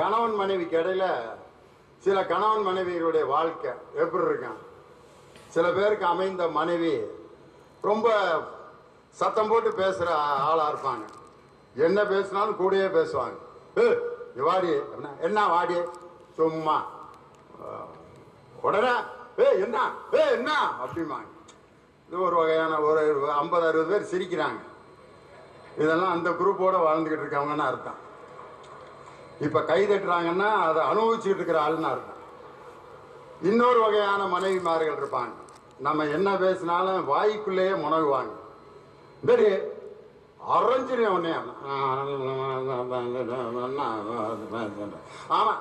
கணவன் மனைவிக்கு இடையில சில கணவன் மனைவிகளுடைய வாழ்க்கை எப்படி இருக்கான். சில பேருக்கு அமைந்த மனைவி ரொம்ப சத்தம் போட்டு பேசுற ஆளா இருப்பாங்க. என்ன பேசினாலும் கூடயே பேசுவாங்க. வாடி என்ன வாடி சும்மா உடனே என்ன என்ன அப்படிம்பாங்க. இது ஒரு வகையான ஒரு 50-60 பேர் சிரிக்கிறாங்க. இதெல்லாம் அந்த குரூப்போட வாழ்ந்துகிட்டு இருக்காங்கன்னு அர்த்தம். இப்ப கை தட்டுறாங்கன்னா அதை அனுபவிச்சுட்டு இருக்கிற ஆளுன்னு அர்த்தம். இன்னொரு வகையான மனைவிமார்கள் இருப்பாங்க. நம்ம என்ன பேசினாலும் வாய்க்குள்ளேயே முனகுவாங்க. சரி அரைஞ்சிரும் உடனே ஆமா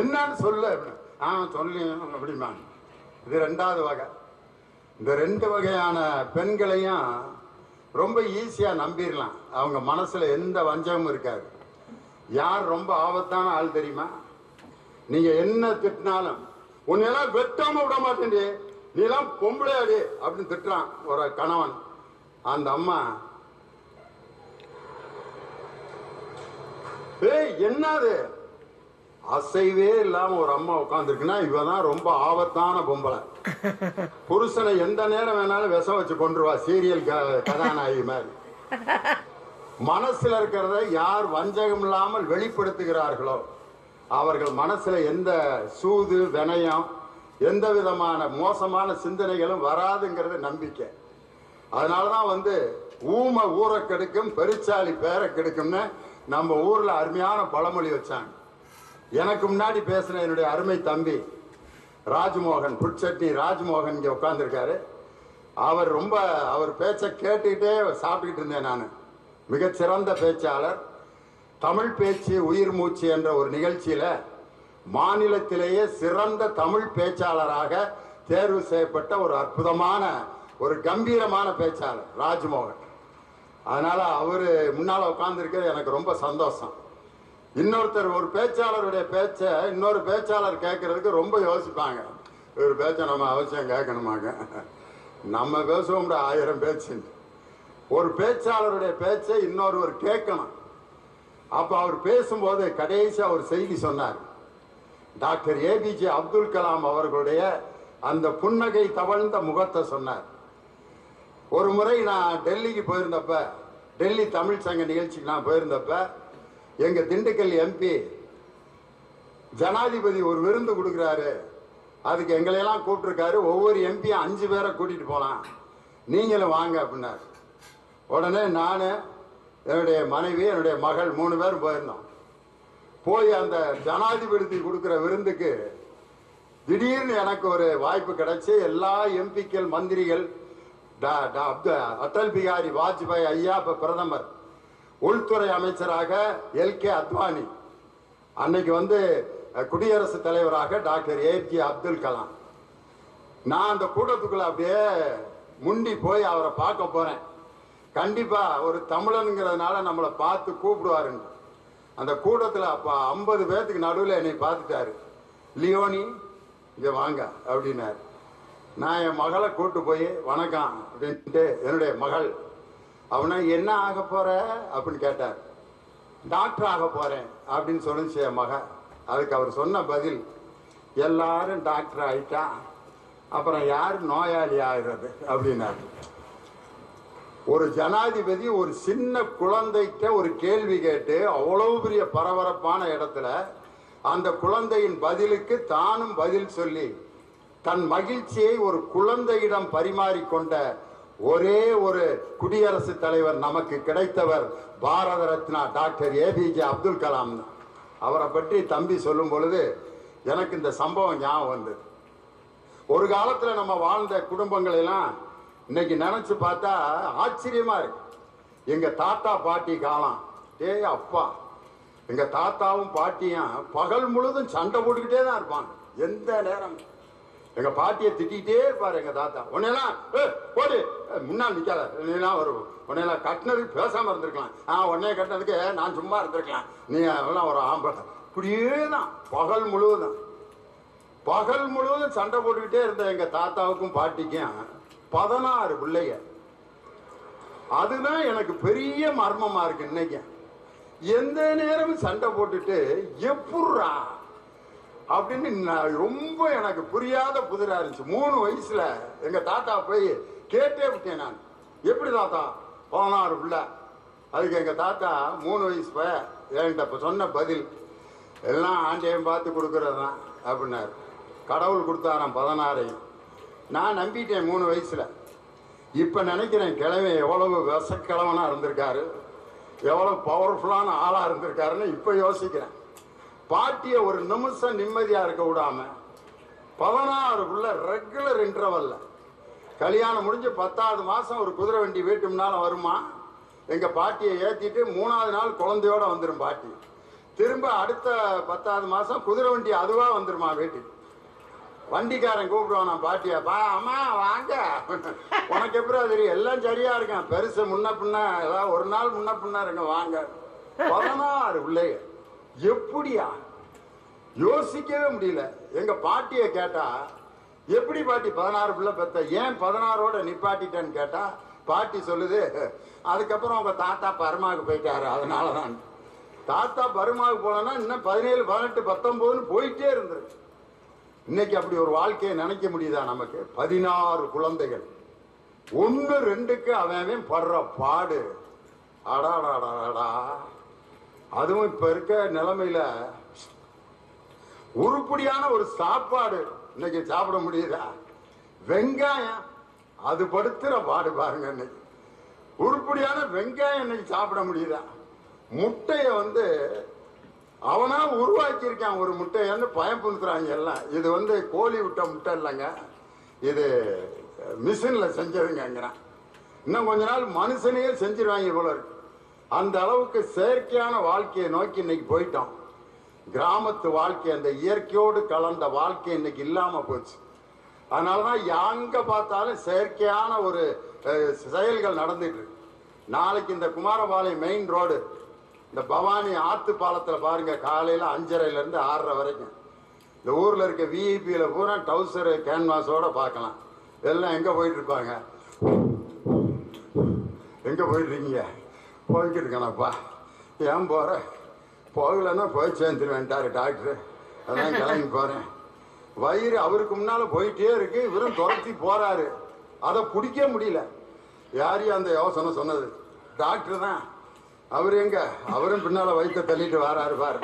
என்னன்னு சொல்லு சொல்லி அப்படிம்பாங்க. இது 2வது வகை. இந்த 2 வகையான பெண்களையும் ரொம்ப ஈஸியா நம்பிடலாம். அவங்க மனசுல எந்த வஞ்சகமும் இருக்காது. யார் ரொம்ப ஆபத்தான ஆள் தெரியுமா? நீங்க என்ன திட்டினாலும் உன்னையெல்லாம் வெட்டாம விட மாட்டேன், நீ எல்லாம் பொம்பளையாடி அப்படின்னு திட்டுறான் ஒரு கணவன். அந்த அம்மா என்னது அசைவே இல்லாம ஒரு அம்மா உட்காந்துருக்குன்னா இவதான் ரொம்ப ஆபத்தான பொம்பளை. புருஷனை எந்த நேரம் வேணாலும் விஷம் வச்சு கொண்டுருவா, சீரியல் கதாநாயகி மாதிரி. மனசுல இருக்கிறத யார் வஞ்சகம் இல்லாமல் வெளிப்படுத்துகிறார்களோ அவர்கள் மனசுல எந்த சூது வினயம் எந்த விதமான மோசமான சிந்தனைகளும் வராதுங்கிறது நம்பிக்கை. அதனாலதான் ஊமை ஊரை கெடுக்கும் பெருச்சாலி பேரை கெடுக்கும்னு நம்ம ஊர்ல அருமையான பழமொழி வச்சாங்க. எனக்கு முன்னாடி பேசின என்னுடைய அருமை தம்பி ராஜ்மோகன், புட்சட்டி ராஜ்மோகன் இங்க உட்கார்ந்துருக்காரு. அவர் பேச்சை கேட்டுக்கிட்டே சாப்பிட்டுக்கிட்டு இருந்தேன். நான் மிகச்சிறந்த பேச்சாளர். தமிழ் பேச்சு உயிர் மூச்சு என்ற ஒரு நிகழ்ச்சியில மாநிலத்திலேயே சிறந்த தமிழ் பேச்சாளராக தேர்வு செய்யப்பட்ட ஒரு அற்புதமான ஒரு கம்பீரமான பேச்சாளர் ராஜ்மோகன். அதனால அவரு முன்னால உட்கார்ந்துருக்கிறது எனக்கு ரொம்ப சந்தோஷம். இன்னொருத்தர் ஒரு பேச்சாளருடைய பேச்சை இன்னொரு பேச்சாளர் கேட்கறதுக்கு ரொம்ப யோசிப்பாங்க. ஒரு பேச்சை நம்ம அவசியம் கேட்கணுமாங்க, நம்ம பேசுவோம் 1000 பேச்சு. ஒரு பேச்சாளருடைய பேச்சை இன்னொருவர் கேட்கணும். அப்ப அவர் பேசும்போது கடைசியா ஒரு செய்தி சொன்னார். டாக்டர் ஏபிஜே அப்துல் கலாம் அவர்களுடைய அந்த புன்னகை தவழ்ந்த முகத்தை சொன்னார். ஒரு முறை நான் டெல்லிக்கு போயிருந்தப்ப, டெல்லி தமிழ் சங்க நிகழ்ச்சிக்கு நான் போயிருந்தப்ப, எங்க திண்டுக்கல் எம்பி ஜனாதிபதி ஒரு விருந்து கொடுக்குறாரு, அதுக்கு எங்களையெல்லாம் கூப்பிட்டுருக்காரு. ஒவ்வொரு எம்பியும் 5 பேரை கூட்டிட்டு போலாம், நீங்களும் வாங்க அப்படின்னாரு. உடனே நான் என்னுடைய மனைவி என்னுடைய மகள் 3 பேரும் போயிருந்தோம். போய் அந்த ஜனாதிபதி கொடுக்குற விருந்துக்கு திடீர்னு எனக்கு ஒரு வாய்ப்பு கிடைச்சி எல்லா எம்பிக்கள் மந்திரிகள், அடல் பிகாரி வாஜ்பாய் ஐயா இப்ப பிரதமர், உள்துறை அமைச்சராக LK அத்வானி, அன்னைக்கு குடியரசுத் தலைவராக டாக்டர் APJ அப்துல் கலாம். நான் அந்த கூட்டத்துக்குள்ள அப்படியே முண்டி போய் அவரை பார்க்க போறேன். கண்டிப்பா ஒரு தமிழனுங்கிறதுனால நம்மளை பார்த்து கூப்பிடுவாருன்னு. அந்த கூட்டத்தில் அப்ப 50 பேர்த்துக்கு நடுவில் என்னை பார்த்துட்டாரு. லியோனி இங்க வாங்க அப்படின்னாரு. நான் என் மகளை கூட்டு போய் வணக்கம் அப்படின்ட்டு என்னுடைய மகள், அவனை என்ன ஆக போற அப்படின்னு கேட்டார். டாக்டர் ஆக போறேன் அப்படின்னு சொல்லிச்சு என் மக. அதுக்கு அவர் சொன்ன பதில், எல்லாரும் டாக்டர் ஆயிட்டா அப்புறம் யாரு நோயாளி ஆகிறது அப்படின்னாரு. ஒரு ஜனாதிபதி ஒரு சின்ன குழந்தைகிட்ட ஒரு கேள்வி கேட்டு அவ்வளவு பெரிய பரபரப்பான இடத்துல அந்த குழந்தையின் பதிலுக்கு தானும் பதில் சொல்லி தன் மகிழ்ச்சியை ஒரு குழந்தையிடம் பரிமாறிக்கொண்ட ஒரே ஒரு குடியரசுத் தலைவர் நமக்கு கிடைத்தவர் பாரத ரத்னா டாக்டர் APJ அப்துல் கலாம். அவரை பற்றி தம்பி சொல்லும் பொழுது எனக்கு இந்த சம்பவம் ஞாபகம் வந்தது. ஒரு காலத்துல நம்ம வாழ்ந்த குடும்பங்கள் எல்லாம் இன்னைக்கு நினைச்சு பார்த்தா ஆச்சரியமா இருக்கு. எங்க தாத்தா பாட்டி காலம், அப்பா, எங்க தாத்தாவும் பாட்டியும் பகல் முழுதும் சண்டை போட்டுக்கிட்டே தான் இருப்பாங்க. எந்த நேரம் எங்க பாட்டியை திட்டிகிட்டே இருப்பாரு எங்க தாத்தா. உன்னையெல்லாம் போடு முன்னால் நிக்காத, வரும் உன்னையெல்லாம் கட்டினதுக்கு பேசாம இருந்திருக்கலாம், உன்னைய கட்டினதுக்கு நான் சும்மா இருந்திருக்கலாம், நீ எல்லாம் ஒரு ஆம்பளை. இப்படியே தான் பகல் முழுவதும் சண்டை போட்டுக்கிட்டே இருந்த எங்க தாத்தாவுக்கும் பாட்டிக்கும் 16 பிள்ளைங்க. அதுதான் எனக்கு பெரிய மர்மமா இருக்கு. இன்னைக்கு எந்த நேரமும் சண்டை போட்டுட்டு எப்புட்றா அப்படின்னு ரொம்ப எனக்கு புரியாத புதிரா இருந்துச்சு. 3 வயசுல எங்க தாத்தா போய் கேட்டே விட்டேன் நான், எப்படி தாத்தா 16 பிள்ளை? அதுக்கு எங்க தாத்தா 3 வயசு என்கிட்ட இப்ப சொன்ன பதில் எல்லாம் ஆண்டையும் பார்த்து கொடுக்கறது தான் அப்படின்னாரு. கடவுள் கொடுத்தாராம் 16. நான் நம்பிட்டேன் 3 வயசுல. இப்ப நினைக்கிறேன் கிழமை எவ்வளவு விசக்கிழவனா இருந்திருக்காரு, எவ்வளவு பவர்ஃபுல்லான ஆளா இருந்திருக்காருன்னு இப்ப யோசிக்கிறேன். பாட்டிய ஒரு நிமிஷம் நிம்மதியா இருக்க விடாம 16 ரெகுலர் இன்டர்வல்ல கல்யாணம் முடிஞ்சு 10வது மாசம் ஒரு குதிரை வண்டி வீட்டு முன்னால வருமா, எங்க பாட்டியை ஏத்திட்டு 3வது நாள் குழந்தையோட வந்துடும் பாட்டி. திரும்ப அடுத்த 10வது மாசம் குதிரை வண்டி அதுவா வந்துருமா வீட்டுக்கு. வண்டிக்காரன் கூப்பிடுவான் நான் பாட்டியா, பா அம்மா வாங்க, உனக்கு எப்படா தெரியும், எல்லாம் சரியா இருக்கேன், பெருசு முன்ன பின்ன ஏதாவது ஒரு நாள் முன்ன பின்ன இருங்க வாங்க. 16 பிள்ளைங்க எப்படியா யோசிக்கவே முடியல. எங்க பாட்டிய கேட்டா, எப்படி பாட்டி 16 பிள்ளை பெத்த, ஏன் 16ஓட நிப்பாட்டிட்டேன்னு கேட்டா பாட்டி சொல்லுது, அதுக்கப்புறம் உங்க தாத்தா பர்மாவுக்கு போயிட்டாரு அதனாலதான். தாத்தா பர்மாவுக்கு போனா இன்னும் 17, 18, 19 போயிட்டே இருந்துரு. இன்னைக்கு அப்படி ஒரு வாழ்க்கையை நினைக்க முடியுதா நமக்கு? 16 குழந்தைகள், 1 2க்கு அவன் படுற பாடு, அடாடாடாடா. அதுவும் இப்ப இருக்க நிலைமையில உருப்படியான ஒரு சாப்பாடு இன்னைக்கு சாப்பிட முடியுதா? வெங்காயம் அது படுத்துற பாடு பாருங்க. இன்னைக்கு உருப்படியான வெங்காயம் இன்னைக்கு சாப்பிட முடியுதா? முட்டைய அவனா உருவாக்கி இருக்கான் ஒரு முட்டைன்னு பயன்படுத்துறாங்க எல்லாம். இது கோழி விட்ட முட்டை இல்லைங்க, இது மிஷின்ல செஞ்சதுங்கிறான். இன்னும் கொஞ்ச நாள் மனுஷனையே செஞ்சிருவாங்க போல இருக்கு. அந்த அளவுக்கு செயற்கையான வாழ்க்கையை நோக்கி இன்னைக்கு போயிட்டோம். கிராமத்து வாழ்க்கை, அந்த இயற்கையோடு கலந்த வாழ்க்கை இன்னைக்கு இல்லாம போச்சு. அதனாலதான் எங்க பார்த்தாலும் செயற்கையான ஒரு செயல்கள் நடந்துட்டு இருக்கு. நாளைக்கு இந்த குமாரபாளையம் மெயின் ரோடு, இந்த பவானி ஆத்து பாலத்துல பாருங்க, காலையில 5:30ல இருந்து 6:30 வரைக்கும் இந்த ஊர்ல இருக்க விஐபியில பூரா டவுசர் கேன்வாஸோட பார்க்கலாம். எல்லாம் எங்க போயிட்டு இருப்பாங்க, எங்க போயிட்டு இருக்கீங்க? போய்கிட்டு இருக்கேனப்பா. ஏன் போற? போகலன்னா போய் சேர்ந்துருவேன்ட்டாரு டாக்டர், அதான் கிளம்பி போறேன். வயிறு அவருக்கு முன்னால போயிட்டே இருக்கு, இவரும் துரத்தி போறாரு, அதை பிடிக்க முடியல. யாரையும் அந்த யோசனை சொன்னது டாக்டர் தான். அவரு எங்க, அவரும் பின்னால வயிற்ற தள்ளிட்டு வராரு பாரு.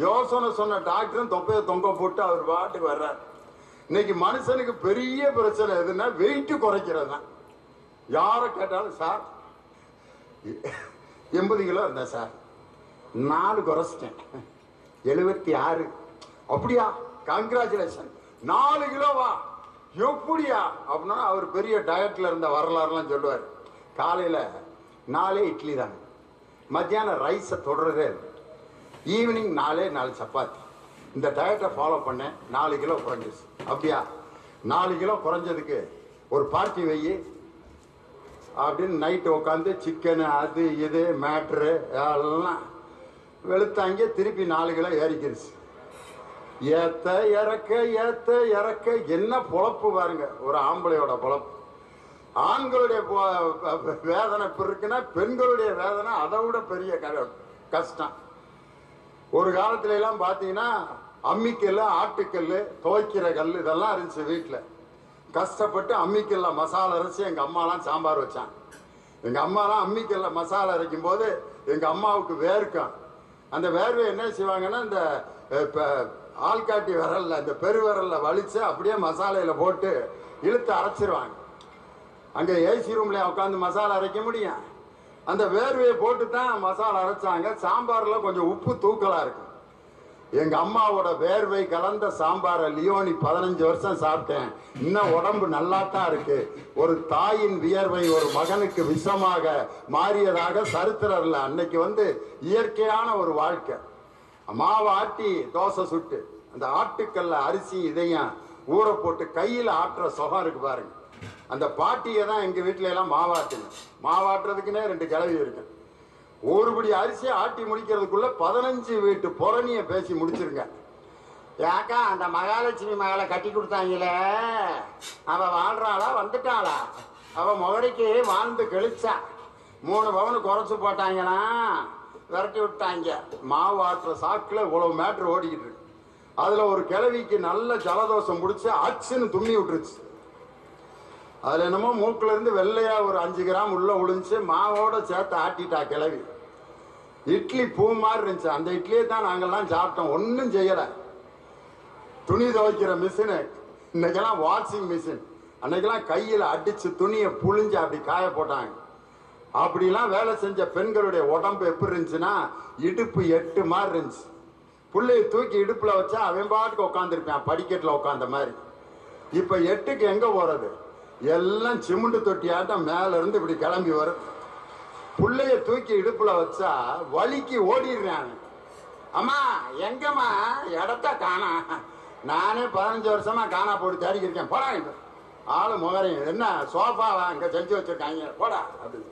யோசனை சொன்ன டாக்டரும் தொப்பையை தொங்க போட்டு அவர் பாட்டுக்கு வர்றாரு. இன்னைக்கு மனுஷனுக்கு பெரிய பிரச்சனை எதுன்னா வெயிட் குறைக்கிறது தான். யாரை கேட்டாலும் சார் 80 கிலோ இருந்தேன் சார், 4 குறைச்சிட்டேன், 76. அப்படியா, கங்க்ராச்சுலேஷன், 4 கிலோவா, எப்படியா அப்படின்னா அவர் பெரிய டயட்ல இருந்த வரலாறுலாம் சொல்லுவார். காலையில 4 இட்லி தாங்க, மத்தியானம் ரைஸை தொடர்றதே இல்லை, ஈவினிங் 4 சப்பாத்தி. இந்த டயட்டை ஃபாலோ பண்ணேன், 4 கிலோ குறைஞ்சிச்சு. அப்படியா, 4 கிலோ குறைஞ்சதுக்கு ஒரு பார்ட்டி வை அப்படின்னு நைட்டு உட்காந்து சிக்கனு அது இது மேட்ரு எல்லாம் வெளுத்தாங்க. திருப்பி 4 கிலோ ஏறிக்கிருச்சு. ஏத்த இறக்க என்ன பொழப்பு பாருங்க ஒரு ஆம்பளையோட பொழப்பு. ஆண்களுடைய வேதனை இருக்குன்னா பெண்களுடைய வேதனை அதை விட பெரிய கஷ்டம். ஒரு காலத்துல எல்லாம் பாத்தீங்கன்னா அம்மிக்கல், ஆட்டுக்கல், துவைக்கிற கல் இதெல்லாம் இருந்துச்சு வீட்டுல. கஷ்டப்பட்டு அம்மிக்கல்ல மசாலா அரைச்சி எங்க அம்மாலாம் சாம்பார் வச்சான். எங்க அம்மாலாம் அம்மிக்கல்ல மசாலா அரைக்கும் போது எங்க அம்மாவுக்கு வேர்க்கும். அந்த வேர்வை என்ன செய்வாங்கன்னா இந்த ஆள்காட்டி விரல்ல, இந்த பெருவிரல்ல வலிச்சு அப்படியே மசாலையில போட்டு இழுத்து அரைச்சிருவாங்க. அங்க ஏசி ரூம்ல உட்காந்து மசாலா அரைக்க முடியும்? அந்த வேர்வையை போட்டு தான் மசாலா அரைச்சாங்க. சாம்பார்ல கொஞ்சம் உப்பு தூக்கலா இருக்கு. எங்க அம்மாவோட வேர்வை கலந்த சாம்பாரை லியோனி 15 வருஷம் சாப்பிட்டேன். இன்னும் உடம்பு நல்லா தான் இருக்கு. ஒரு தாயின் வியர்வை ஒரு மகனுக்கு விஷமாக மாறியதாக சரித்திரம் இல்லை. அன்னைக்கு இயற்கையான ஒரு வாழ்க்கை. மாவை ஆட்டி தோசை சுட்டு அந்த ஆட்டுக்கல்ல அரிசி இதையும் ஊற போட்டு கையில ஆட்டுற சுகம் இருக்கு பாருங்க. அந்த பாட்டியை தான் எங்க வீட்டுல எல்லாம் மாவாட்டுங்க. மாவாட்டுறதுக்குன்னே 2 கிளவி இருக்கு. ஒருபடி அரிசியை ஆட்டி முடிக்கிறதுக்குள்ள 15 வீட்டு புறணிய பேசி முடிச்சிருங்க. ஏக்கா அந்த மகாலட்சுமி மகளை கட்டி கொடுத்தாங்களே, அவ வாழ்றாளா வந்துட்டாளா? அவ முகடிக்கு வாழ்ந்து கழிச்சா 3 பவுன் குறைச்சு போட்டாங்கன்னா விரட்டி விட்டாங்க. மாவு ஆட்டுற சாக்குல இவ்வளவு மேட்ரு ஓடிக்கிட்டு இருக்கு. அதுல ஒரு கிழவிக்கு நல்ல ஜலதோஷம் பிடிச்சி அச்சுன்னு தும்மி விட்டுருச்சு. அதுல என்னமோ மூக்குல இருந்து வெள்ளையா ஒரு 5 கிராம் உள்ள விழுந்துச்சு. மாவோட சேர்த்து ஆட்டிட்டா கிழவி. இட்லி பூ மாதிரி இருந்துச்சு. அந்த இட்லியை தான் நாங்கெல்லாம் சாப்பிட்டோம். ஒன்றும் செய்யலை. துணி துவைக்கிற மிஷினு, இன்னைக்கெல்லாம் வாஷிங் மிஷின். அன்னைக்கெல்லாம் கையில் அடிச்சு துணியை புழிஞ்சு அப்படி காய போட்டாங்க. அப்படிலாம் வேலை செஞ்ச பெண்களுடைய உடம்பு எப்படி இருந்துச்சுன்னா இடுப்பு 8 மாதிரி இருந்துச்சு. புள்ளையை தூக்கி இடுப்புல வச்சா அவன் பாட்டுக்கு உட்காந்துருப்பான், படிக்கட்டில் உட்காந்த மாதிரி. இப்போ 8க்கு எங்க போறது? எல்லாம் சிமெண்ட் தொட்டியாட்டம் மேல இருந்து இப்படி கிளம்பி வரும். புள்ளைய தூக்கி இடுப்புல வச்சா வலிக்கு ஓடிடுறாங்க. அம்மா எங்கம்மா இடத்த காணா? நானே 15 வருஷமா காணா போட்டு தேடிக்கிருக்கேன். போடா ஆளு முகரையும் என்ன சோஃபாவா இங்க செஞ்சு வச்சிருக்காங்க போடா அப்படின்னு.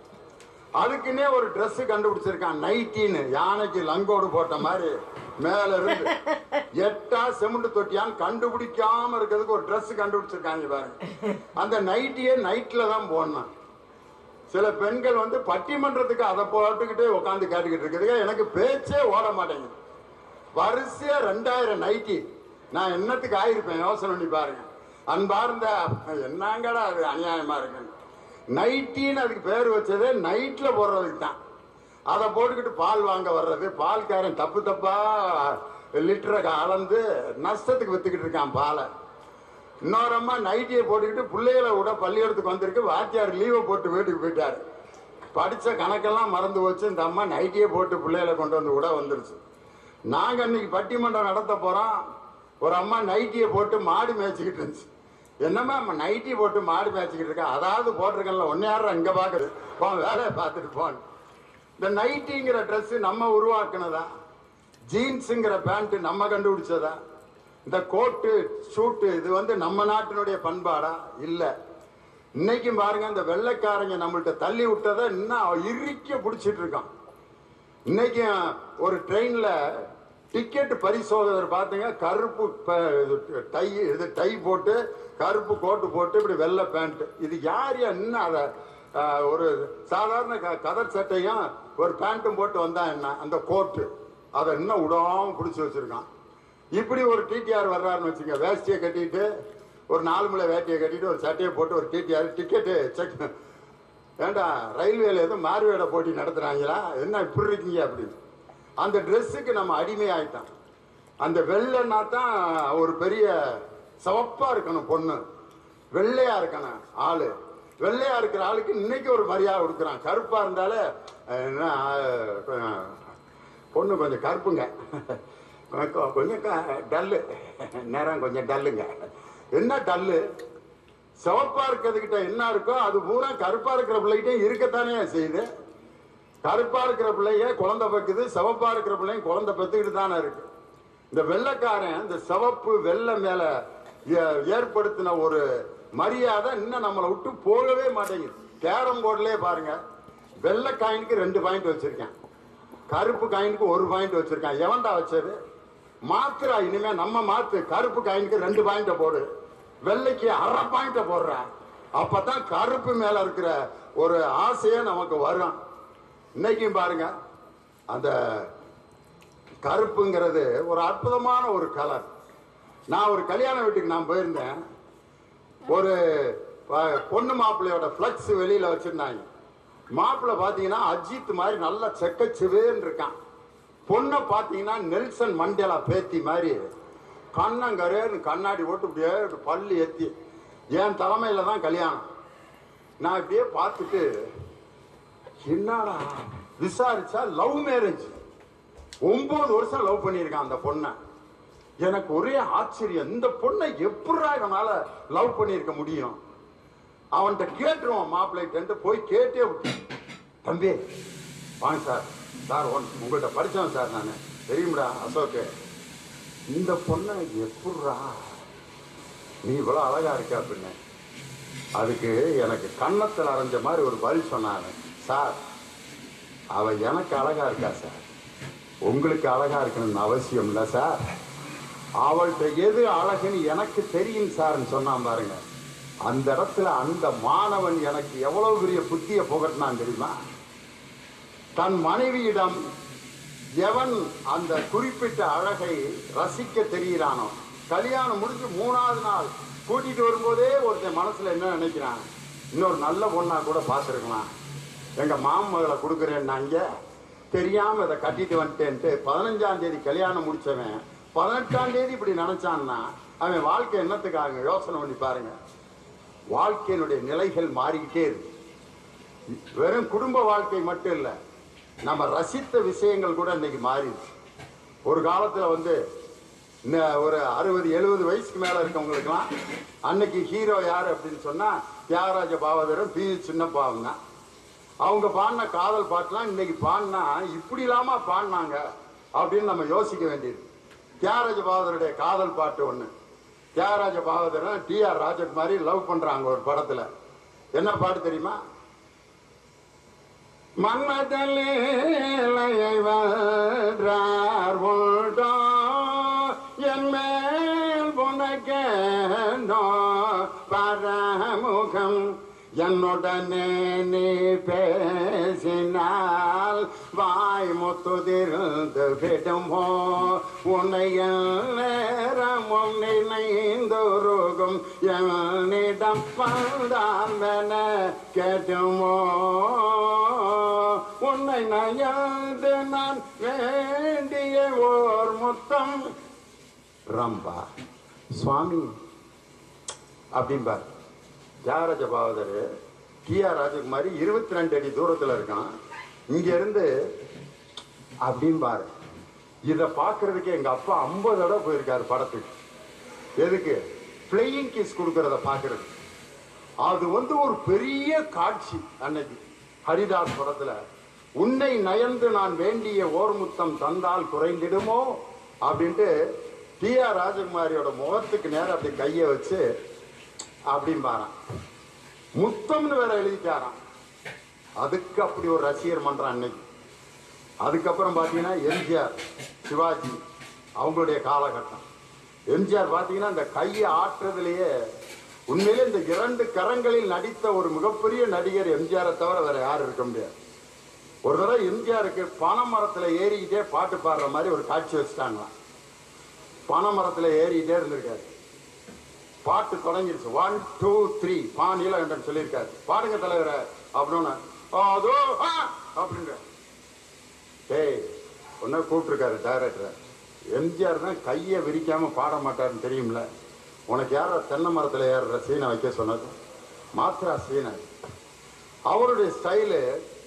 அதுக்குன்னே ஒரு ட்ரெஸ் கண்டுபிடிச்சிருக்கான், நைட்டின்னு. யானைக்கு லங்கோடு போட்ட மாதிரி மேல இருந்து 8 சிமெண்ட் தொட்டியான்னு கண்டுபிடிக்காம இருக்கிறதுக்கு ஒரு ட்ரெஸ் கண்டுபிடிச்சிருக்காங்க பாருங்க. அந்த நைட்டியே நைட்ல தான் போடணும். சில பெண்கள் வந்து பட்டிமன்றத்துக்கு அதை போட்டுக்கிட்டே உட்காந்து கேட்டுக்கிட்டு இருக்குது. எனக்கு பேச்சே ஓட மாட்டேங்குது. வரிசையா 2000 நைட்டி. நான் என்னத்துக்கு ஆயிருப்பேன் யோசனை பண்ணி பாருங்க. அன்பார்ந்த என்னங்கடா அது அநியாயமா இருக்கு. நைட்டின்னு அதுக்கு பேர் வச்சதே நைட்ல போடுறதுக்கு தான். அதை போட்டுக்கிட்டு பால் வாங்க வர்றது, பால்காரன் தப்பு தப்பா லிட்டரை அளந்து நஷ்டத்துக்கு வித்துக்கிட்டு இருக்கான் பாலை. இன்னொரு அம்மா நைட்டியை போட்டுக்கிட்டு பிள்ளைகளை விட பள்ளிக்கூடத்துக்கு வந்திருக்கு. வாத்தியார் லீவை போட்டு வீட்டுக்கு போயிட்டாரு. படித்த கணக்கெல்லாம் மறந்து போச்சு. இந்த அம்மா நைட்டியை போட்டு பிள்ளைகளை கொண்டு வந்து விட வந்துருச்சு. நாங்கள் அன்னைக்கு பட்டிமன்றம் நடத்த போகிறோம். ஒரு அம்மா நைட்டியை போட்டு மாடு மேய்ச்சிக்கிட்டு இருந்துச்சு. என்னம்மா அம்மா நைட்டி போட்டு மாடு மேய்ச்சிக்கிட்டு இருக்கா? அதாவது போட்டிருக்கேன்ல, ஒன்று யாரும் இங்கே பார்க்குறது, போன் வேலையை பார்த்துட்டு போன். இந்த நைட்டிங்கிற ட்ரெஸ்ஸு நம்ம உருவாக்குனதா? ஜீன்ஸுங்கிற பேண்ட்டு நம்ம கண்டுபிடிச்சதா? இந்த கோட்டு ஷூட்டு இது வந்து நம்ம நாட்டினுடைய பண்பாடா? இல்லை. இன்னைக்கும் பாருங்க, இந்த வெள்ளைக்காரங்க நம்மள்கிட்ட தள்ளி விட்டதை இன்னும் இறுக்க பிடிச்சிட்டு இருக்கான். இன்னைக்கும் ஒரு ட்ரெயினில் டிக்கெட் பரிசோதகர் பார்த்தீங்க, கருப்பு டை போட்டு கருப்பு கோட்டு போட்டு இப்படி வெள்ளை பேண்ட். இது யார் இன்னும் அதை ஒரு சாதாரண கதர் சட்டையும் ஒரு பேண்ட்டும் போட்டு வந்தா என்ன, அந்த கோட்டு அதை இன்னும் விடாம பிடிச்சி வச்சிருக்கான். இப்படி ஒரு டிடிஆர் வர்றாருன்னு வச்சுங்க, வேஷ்டியை கட்டிட்டு ஒரு 4 முளை வேட்டியை கட்டிட்டு ஒரு சட்டையை போட்டு ஒரு டிடிஆர் டிக்கெட்டு செக். ஏண்டா ரயில்வேல எதுவும் மாறுவேட போட்டி நடத்துறாங்களா என்ன இப்படி இருக்கீங்க அப்படின்னு. அந்த ட்ரெஸ்ஸுக்கு நம்ம அடிமை ஆயிட்டோம். அந்த வெள்ளைன்னா தான் ஒரு பெரிய சிவப்பா இருக்கணும் பொண்ணு, வெள்ளையா இருக்கணும் ஆளு. வெள்ளையா இருக்கிற ஆளுக்கு இன்னைக்கு ஒரு மரியாதை கொடுக்குறான். கருப்பா இருந்தாலே என்ன பொண்ணு கொஞ்சம் கருப்புங்க, கொஞ்சம் டல்லு, நேரம் கொஞ்சம் டல்லுங்க. என்ன டல்லு? சிவப்பா இருக்கிறதுக்கிட்ட என்ன இருக்கோ அது பூரா கருப்பா இருக்கிற பிள்ளைகிட்ட இருக்கத்தானே செய்யுது. கருப்பா இருக்கிற பிள்ளைய குழந்தை பெக்குது, சிவப்பா இருக்கிற பிள்ளைங்க குழந்தை பெத்துக்கிட்டு தானே இருக்கு. இந்த வெள்ளைக்காரன் இந்த சிவப்பு வெள்ளை மேல ஏற்படுத்தின ஒரு மரியாதை இன்னும் நம்மளை விட்டு போகவே மாட்டேங்குது. கேரம் போர்ட்லயே பாருங்க, வெள்ளை காயினுக்கு 2 பாயிண்ட் வச்சிருக்கேன், கருப்பு காயினுக்கு 1 பாயிண்ட் வச்சிருக்கேன். எவன்டா வச்சது? மாத்துறா. இனிமே நம்ம மாத்து, கருப்பு காயினுக்கு 2 பாயிண்ட போடு, வெள்ளைக்கு 1/2 பாயிண்ட போடுற. அப்பதான் கருப்பு மேல இருக்கிற ஒரு ஆசையே நமக்கு வரும். இன்னைக்கும் பாருங்க, அந்த கருப்புங்கிறது ஒரு அற்புதமான ஒரு கலர். நான் ஒரு கல்யாண வீட்டுக்கு நான் போயிருந்தேன். ஒரு பொண்ணு மாப்பிள்ளையோட ஃப்ளக்ஸ் வெளியில வச்சிருந்தாங்க. மாப்பிள்ளை பார்த்தீங்கன்னா அஜித் மாதிரி நல்லா செக்கச்சிவேன்னு இருக்கான். பொண்ணை பார்த்தீங்கன்னா நெல்சன் மண்டேலா பேத்தி மாதிரி கண்ணங்கரேன்னு கண்ணாடி போட்டு இப்படியே பல்லு ஏற்றி. என் தலைமையில தான் கல்யாணம். நான் இப்படியே பார்த்துட்டு என்னடா விசாரிச்சா லவ் மேரேஜ். 9 வருஷம் லவ் பண்ணியிருக்கான் அந்த பொண்ணை. எனக்கு ஒரே ஆச்சரியம், இந்த பொண்ணை எப்படா இவனால லவ் பண்ணியிருக்க முடியும்? அவன்கிட்ட கேட்டுருவான், மாப்பிள்ளைட்டு போய் கேட்டே விட்டேன். தம்பி வாங்க சார், சார் உங்கள்கிட்ட படித்தவன் சார், நான் தெரியும்டா அசோக்கு, இந்த பொண்ணை எப்படா நீ இவ்வளோ அழகா இருக்க அப்படின்னு. அதுக்கு எனக்கு கன்னத்தில் அரைஞ்ச மாதிரி ஒரு பதில் சொன்னாங்க. சார் அவ எனக்கு அழகா இருக்கா சார், உங்களுக்கு அழகா இருக்கணும்னு அவசியம் இல்லை சார், அவள்கிட்ட எது அழகுன்னு எனக்கு தெரியும் சார்ன்னு சொன்னான் பாருங்க. அந்த இடத்துல அந்த மாணவன் எனக்கு எவ்வளவு பெரிய புத்திய புகட்டினான் தெரியுமா? தன் மனைவியிடம் எவன் அந்த குறிப்பிட்ட அழகை ரசிக்க தெரிகிறானோ, கல்யாணம் முடிஞ்சு 3வது நாள் கூட்டிட்டு வரும்போதே ஒருத்தன் மனசுல என்ன நினைக்கிறான், இன்னொரு நல்ல பொண்ணா கூட பார்த்துருக்கலாம், எங்க மாமகளை கொடுக்குறேன்னாங்க, தெரியாம இதை கட்டிட்டு வந்துட்டேன்ட்டு 15ஆம் தேதி கல்யாணம் முடிச்சவன் 18ஆம் தேதி இப்படி நினைச்சான்னா அவன் வாழ்க்கை என்னத்துக்காக யோசனை பண்ணி பாருங்க. வாழ்க்கையினுடைய நிலைகள் மாறிக்கிட்டே இருக்கு. வெறும் குடும்ப வாழ்க்கை மட்டும் இல்லை, நம்ம ரசித்த விஷயங்கள் கூட இன்னைக்கு மாறிடுச்சு. ஒரு காலத்துல வந்து ஒரு 60-70 வயசுக்கு மேல இருக்கவங்களுக்குலாம் அன்னைக்கு ஹீரோ யாரு அப்படின்னு சொன்னா தியாகராஜ பாவதரும் பி சின்னப்பாவும் தான். அவங்க பாடின காதல் பாட்டுலாம் இன்னைக்கு பாடினா இப்படி இல்லாம பாடினாங்க அப்படின்னு நம்ம யோசிக்க வேண்டியது. தியாகராஜ பாவதருடைய காதல் பாட்டு ஒண்ணு, தியாகராஜ பாவதரும் டி.ஆர். ராஜகுமாரி லவ் பண்றாங்க ஒரு படத்துல. என்ன பாட்டு தெரியுமா? மன்மதலேலையவர் உண்டோ என் மேல் புனகேனோ பரமுகம், என்னுடனே நீ பேசினால் வாய் முத்துதிர்ந்து விடுமோ, உன்னைய நேரமும் நினைந்துருகும் என்னிடம் வந்தாமென கேட்டுமோ, உன்னை நயந்து நான் வேண்டிய ஓர் முத்தம் ரம்பா சுவாமி அப்படின்பார். தியாகராஜ பாவதர் டி.ஆர். ராஜகுமாரி 22 அடி தூரத்துல இருக்கான், இங்க இருந்து அப்படின்பாரு. இதை பார்க்கறதுக்கு எங்க அப்பா 50 தடவை போயிருக்காரு படத்துக்கு. எதுக்கு? பிளேயிங் கிஸ் கொடுக்கறத பார்க்கறது. அது வந்து ஒரு பெரிய காட்சி. அன்னைக்கு ஹரிதாஸ் படத்துல உன்னை நயந்து நான் வேண்டிய ஓர் முத்தம் தந்தால் குறைந்திடுமோ அப்படின்ட்டு டி.ஆர். ராஜகுமாரியோட முகத்துக்கு நேரம் அப்படி கையை வச்சு அப்படின்பாரான். முத்தம்னு வேற எழுதிட்டாரான். அதுக்கு அப்படி ஒரு ரசிகர் மன்றம் அன்னைக்கு. அதுக்கப்புறம் பார்த்தீங்கன்னா எம்ஜிஆர், சிவாஜி அவங்களுடைய காலகட்டம். எம்ஜிஆர் பார்த்தீங்கன்னா இந்த கையை ஆற்றுறதுலேயே உண்மையிலே இந்த 2 கரங்களில் நடித்த ஒரு மிகப்பெரிய நடிகர் எம்ஜிஆரை தவிர வேற யாரும் இருக்க முடியாது. ஒரு தடவை எம்ஜிஆருக்கு பனைமரத்தில் ஏறிக்கிட்டே பாட்டு பாடுற மாதிரி ஒரு காட்சி வச்சுட்டாங்களாம். பனைமரத்தில் ஏறிக்கிட்டே இருந்திருக்காரு. பாட்டு தொடங்கிருச்சு. 1 2 3 பாணியில சொல்லியிருக்காரு, பாடுங்க தலைவரை அப்படின்னு. அதோ அப்படின்ற டேய் ஒன்ன கூப்பிட்டுருக்காரு டைரக்டர். எம்ஜிஆர் தான் கையை விரிக்காம பாட மாட்டாருன்னு தெரியும்ல, உனக்கு யார தென்னை மரத்தில் ஏறுற சீனை வைக்க சொன்னது? மாத்ரா சீனை. அவருடைய ஸ்டைலு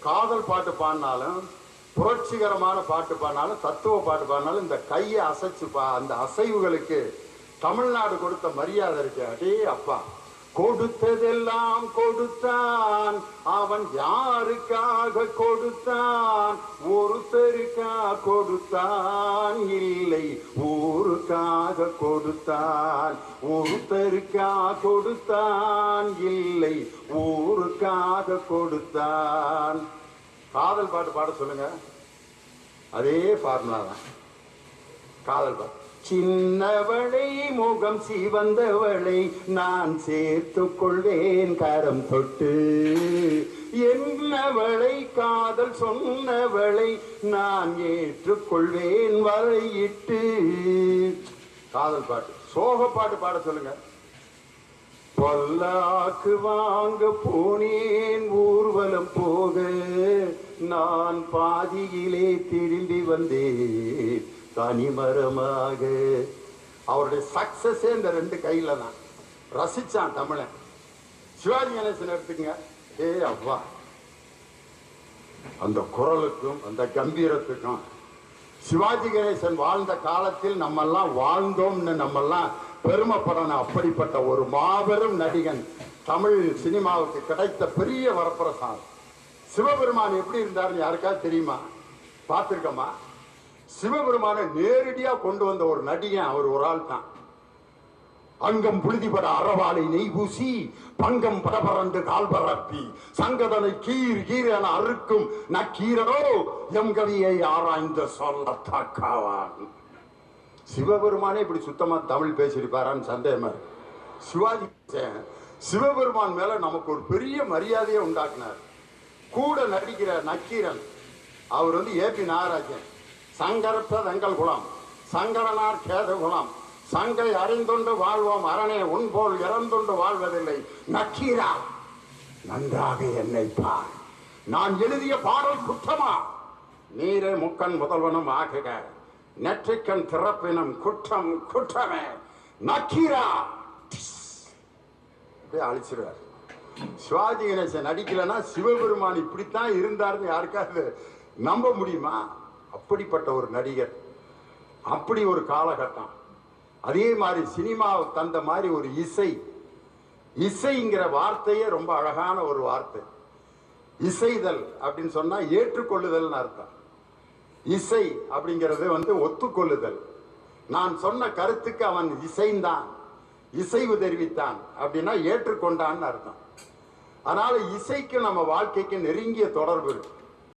காதல் பாட்டு பாடினாலும் புரட்சிகரமான பாட்டு பாடினாலும் தத்துவ பாட்டு பாடினாலும் இந்த கையை அசைச்சு அந்த அசைவுகளுக்கு தமிழ்நாடு கொடுத்த மரியாதை இருக்கு. அடே அப்பா, கொடுத்ததெல்லாம் கொடுத்தான், அவன் யாருக்காக கொடுத்தான்? ஒருத்தருக்கா கொடுத்தான், இல்லை ஊருக்காக கொடுத்தான். ஒருத்தருக்கா கொடுத்தான், இல்லை ஊருக்காக கொடுத்தான். காதல் பாட்டு பாட சொல்லுங்க, அதே ஃபார்முலா தான் காதல் பாட்டு. சின்னவளை முகம் சிவந்தவளை நான் சேர்த்து கொள்வேன் கரம் தொட்டு, என்னவளை காதல் சொன்னவளை நான் ஏற்றுக்கொள்வேன் வரையிட்டு. காதல் பாட்டு. சோக பாட்டு பாட சொல்லுங்க. பொல்லாக்கு வாங்க போனேன் ஊர்வலம் போக, நான் பாதியிலே திரும்பி வந்தேன் தனிமரமாக. அவருடைய சக்சஸே இந்த 2 கையில தான். ரசிச்சான் தமிழன். சிவாஜி கணேசன் எடுத்துக்கங்க. அவ்வா, அந்த குரலுக்கும் அந்த கம்பீரத்துக்கும் சிவாஜி கணேசன் வாழ்ந்த காலத்தில் நம்மெல்லாம் வாழ்ந்தோம்னு நம்மெல்லாம் பெருமைப்படணும். அப்படிப்பட்ட ஒரு மாபெரும் நடிகன் தமிழ் சினிமாவுக்கு கிடைத்த பெரிய வரப்பிரசாதம். சிவபெருமான் எப்படி இருந்தாருன்னு யாருக்காவது தெரியுமா? பார்த்திருக்கமா? சிவபெருமான நேரடியா கொண்டு வந்த ஒரு நடிகன் அவர் ஒரு ஆள் தான். அங்கம் புழுதிபட அறவாளை நெய் பூசி பங்கம் படபரண்டு கால் பரப்பி சங்கதனை கீர் கீர் என அறுக்கும் நக்கீரனோ எம் கவியை ஆராய்ந்த சொல்ல தாக்காவான். சிவபெருமானே இப்படி சுத்தமா தமிழ் பேசியிருப்பாரான்னு சந்தேகமா. சிவாஜி சிவபெருமான் மேல நமக்கு ஒரு பெரிய மரியாதையை உண்டாக்குனார். கூட நடிக்கிற நக்கீரன் அவர் ஏபி நாகராஜன். சங்கரப்பது எங்கள் குலம், சங்கரனார் கேது குலம், சங்கை அறிந்துண்டு வாழ்வோம் அரணே, உன்போல் இறந்துண்டு வாழ்வதில்லை. நக்கீரா, நன்றாக என்னை பார். நான் எழுதிய பாடல் குற்றமா? நீரே முக்கன் முதல்வனும் ஆகுக, நெற்றிக்கண் திறப்பினும் குற்றம் குற்றமே. நக்கீரா அழிச்சிருவார். சிவாஜி கணேசன் நடிக்கலன்னா சிவபெருமான் இப்படித்தான் இருந்தாருன்னு யாருக்காவது நம்ப முடியுமா? அப்படிப்பட்ட ஒரு நடிகர், அப்படி ஒரு காலகட்டம். அதே மாதிரி சினிமாவை தந்த மாதிரி ஒரு இசை. இசைங்கிற வார்த்தையே ரொம்ப அழகான ஒரு வார்த்தை. இசைதல் அப்படின்னு சொன்னா ஏற்றுக்கொள்ளுதல் அர்த்தம். இசை அப்படிங்கிறது ஒத்துக்கொள்ளுதல். நான் சொன்ன கருத்துக்கு அவன் இசைந்தான், இசைவு தெரிவித்தான் அப்படின்னா ஏற்றுக்கொண்டான்னு அர்த்தம். அதனால இசைக்கு நம்ம வாழ்க்கைக்கு நெருங்கிய தொடர்பு இருக்கு.